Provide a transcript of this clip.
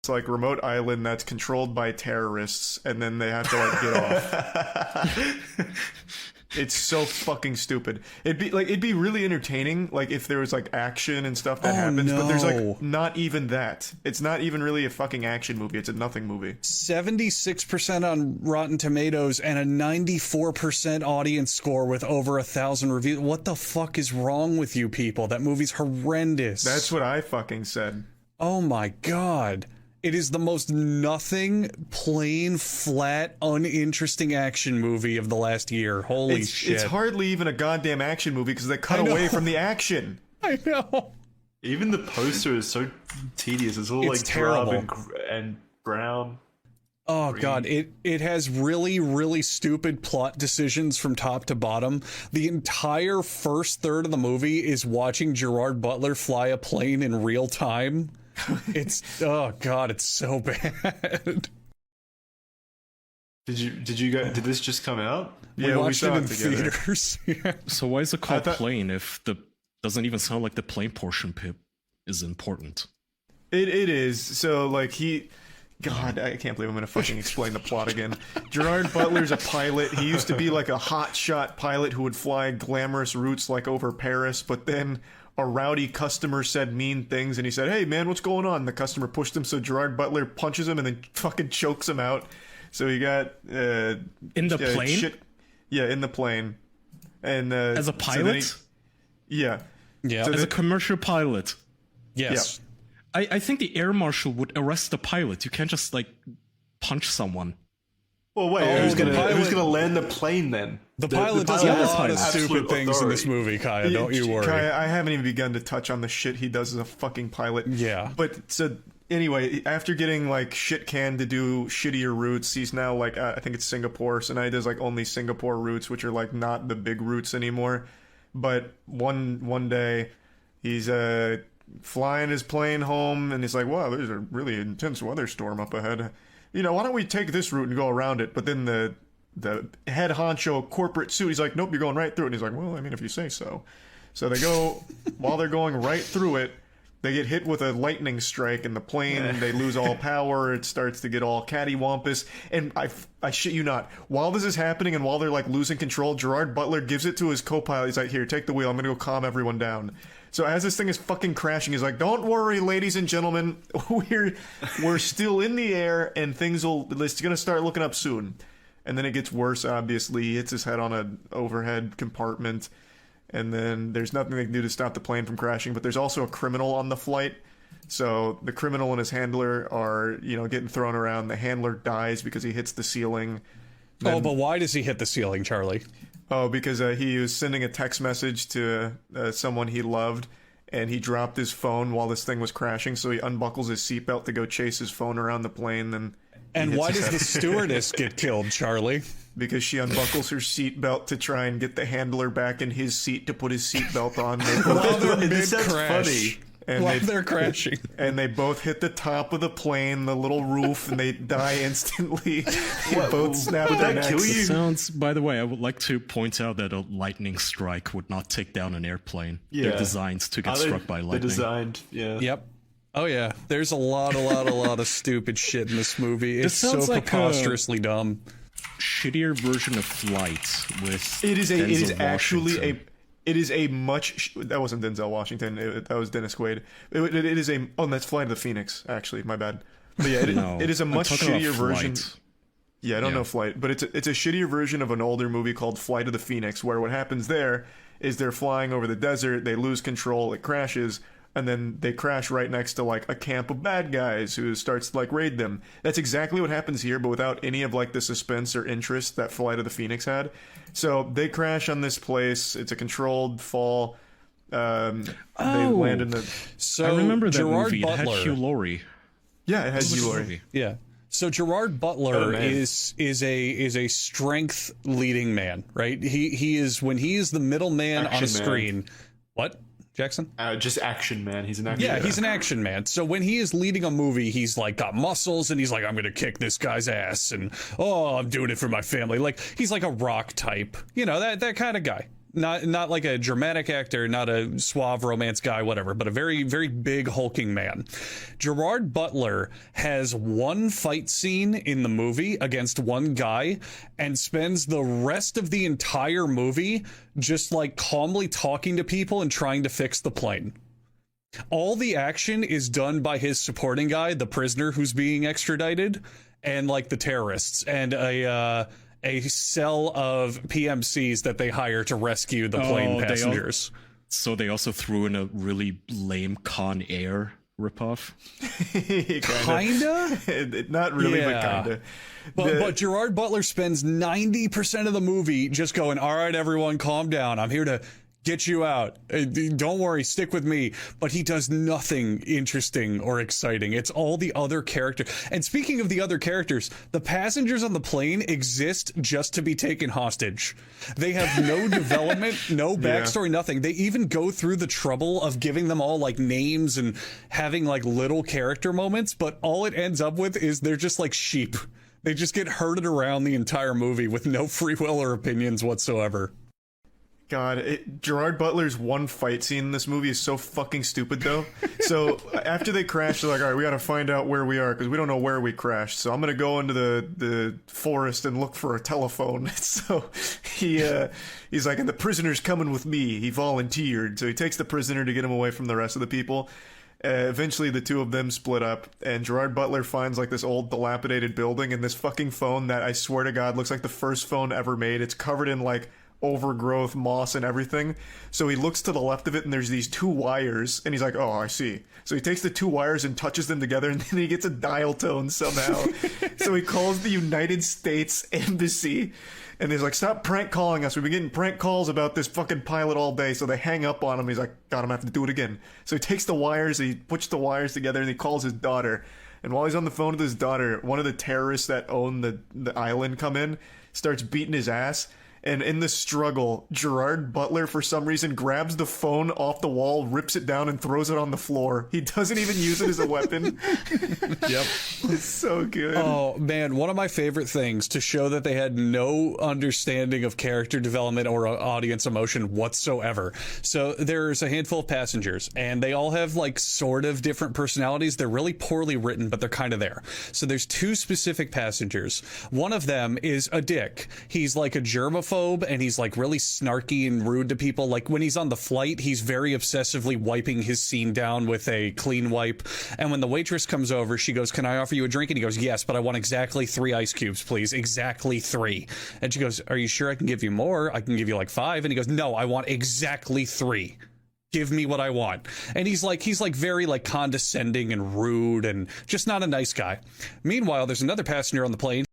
like remote island that's controlled by terrorists, and then they have to like get off. It's so fucking stupid. It'd be really entertaining, like if there was like action and stuff that happens, but there's like not even that. It's not even really a fucking action movie. It's a nothing movie. 76% on Rotten Tomatoes and a 94% audience score with over 1,000 reviews. What the fuck is wrong with you people? That movie's horrendous. That's what I fucking said. Oh my god. It is the most nothing, plain, flat, uninteresting action movie of the last year. Holy shit. It's hardly even a goddamn action movie because they cut away from the action. I know. Even the poster is so tedious. It's all like terrible. drab and brown. Oh green. god, it has really, really stupid plot decisions from top to bottom. The entire first third of the movie is watching Gerard Butler fly a plane in real time. It's oh god, it's so bad. Did you this just come out? Yeah, we watched saw it in together. theaters. Yeah. So why is it called plane if the doesn't even sound like the plane portion is important? It is. So like God, I can't believe I'm gonna fucking explain the plot again. Gerard Butler's a pilot. He used to be like a hotshot pilot who would fly glamorous routes like over Paris, but then a rowdy customer said mean things and he said, "Hey man, what's going on?" The customer pushed him, so Gerard Butler punches him and then fucking chokes him out. So he got in the plane? Yeah, in the plane. And as a pilot? So yeah. Yeah. So as a commercial pilot. Yes. Yeah. I think the air marshal would arrest the pilot. You can't just like punch someone. Well, wait, who's gonna land the plane then? The pilot does a lot of absolute stupid things in this movie, Kaya. Don't you worry. Kaya, I haven't even begun to touch on the shit he does as a fucking pilot. Yeah. But so anyway, after getting like shit canned to do shittier routes, he's now like I think it's Singapore. So now he does like only Singapore routes, which are like not the big routes anymore. But one day he's flying his plane home, and he's like, "Wow, there's a really intense weather storm up ahead. You know, why don't we take this route and go around it?" But then the head honcho corporate suit, he's like, "Nope, you're going right through it." And he's like, "Well, I mean, if you say so." So they go, while they're going right through it, they get hit with a lightning strike, and the plane, they lose all power. It starts to get all cattywampus. And I shit you not, while this is happening and while they're like losing control, Gerard Butler gives it to his co-pilot. He's like, "Here, take the wheel. I'm going to go calm everyone down." So as this thing is fucking crashing, he's like, "Don't worry, ladies and gentlemen, we're still in the air, and it's gonna start looking up soon." And then it gets worse. Obviously, he hits his head on an overhead compartment, and then there's nothing they can do to stop the plane from crashing. But there's also a criminal on the flight, so the criminal and his handler are getting thrown around. The handler dies because he hits the ceiling. But why does he hit the ceiling, Charlie? Oh, because he was sending a text message to someone he loved, and he dropped his phone while this thing was crashing, so he unbuckles his seatbelt to go chase his phone around the plane. And why does the stewardess get killed, Charlie? Because she unbuckles her seatbelt to try and get the handler back in his seat to put his seatbelt on. While they're mid-crash. And they're crashing. And they both hit the top of the plane, the little roof, and they die instantly. Both snap their necks. Kill you? By the way, I would like to point out that a lightning strike would not take down an airplane. Yeah. They're designed to get struck by lightning. They're designed, yeah. Yep. Oh yeah. There's a lot of stupid shit in this movie. It's so like preposterously dumb. Shittier version of Flight with It is actually a. It is a much... That wasn't Denzel Washington. That was Dennis Quaid. It is a... Oh, that's Flight of the Phoenix, actually. My bad. But yeah, it is a much shittier version... Yeah, I don't know Flight. But it's a shittier version of an older movie called Flight of the Phoenix, where what happens there is they're flying over the desert, they lose control, it crashes, and then they crash right next to like a camp of bad guys who starts to like raid them. That's exactly what happens here, but without any of like the suspense or interest that Flight of the Phoenix had. So they crash on this place. It's a controlled fall. They land in the... So I remember that Gerard movie. Butler, it had Hugh Laurie. Yeah, it has Hugh Laurie. Yeah. So Gerard Butler is a strength leading man, right? He is, when he is the middle man on a screen. What, Jackson? Just action man. He's an action man. Yeah, he's an action man. So when he is leading a movie, he's like got muscles and he's like, "I'm gonna kick this guy's ass," and "Oh, I'm doing it for my family." Like he's like a Rock type, that kind of guy. Not like a dramatic actor, not a suave romance guy, whatever, but a very, very big hulking man. Gerard Butler has one fight scene in the movie against one guy and spends the rest of the entire movie just like calmly talking to people and trying to fix the plane. All the action is done by his supporting guy, the prisoner who's being extradited, and like the terrorists, and a cell of PMCs that they hire to rescue the plane passengers. So they also threw in a really lame Con Air ripoff? Kinda? Not really, but kinda. But Gerard Butler spends 90% of the movie just going, all right, everyone, calm down. I'm here to get you out. Don't worry, stick with me. But he does nothing interesting or exciting. It's all the other characters. And speaking of the other characters, the passengers on the plane exist just to be taken hostage. They have no development, no backstory, nothing. They even go through the trouble of giving them all like names and having like little character moments, but all it ends up with is they're just like sheep. They just get herded around the entire movie with no free will or opinions whatsoever. God, Gerard Butler's one fight scene in this movie is so fucking stupid, though. So after they crash, they're like, all right, we gotta find out where we are, because we don't know where we crashed. So I'm gonna go into the forest and look for a telephone. So he's like, and the prisoner's coming with me. He volunteered. So he takes the prisoner to get him away from the rest of the people. Eventually, the two of them split up, and Gerard Butler finds like this old dilapidated building and this fucking phone that I swear to God looks like the first phone ever made. It's covered in like overgrowth, moss, and everything. So he looks to the left of it, and there's these two wires, and he's like, oh, I see. So he takes the two wires and touches them together, and then he gets a dial tone somehow. So he calls the United States Embassy, and he's like, stop prank calling us. We've been getting prank calls about this fucking pilot all day. So they hang up on him. He's like, God, I'm gonna have to do it again. So he takes the wires, he puts the wires together, and he calls his daughter. And while he's on the phone with his daughter, one of the terrorists that own the island come in, starts beating his ass. And in the struggle, Gerard Butler, for some reason, grabs the phone off the wall, rips it down, and throws it on the floor. He doesn't even use it as a weapon. Yep. It's so good. Oh, man. One of my favorite things to show that they had no understanding of character development or audience emotion whatsoever. So there's a handful of passengers, and they all have, like, sort of different personalities. They're really poorly written, but they're kind of there. So there's two specific passengers. One of them is a dick. He's like a germaphobe, and he's like really snarky and rude to people. Like when he's on the flight, he's very obsessively wiping his scene down with a clean wipe. And when the waitress comes over, she goes, can I offer you a drink? And he goes, yes, but I want exactly 3 ice cubes, please. Exactly 3. And she goes, are you sure I can give you more? I can give you like 5. And he goes, no, I want exactly 3. Give me what I want. And he's like very like condescending and rude and just not a nice guy. Meanwhile, there's another passenger on the plane.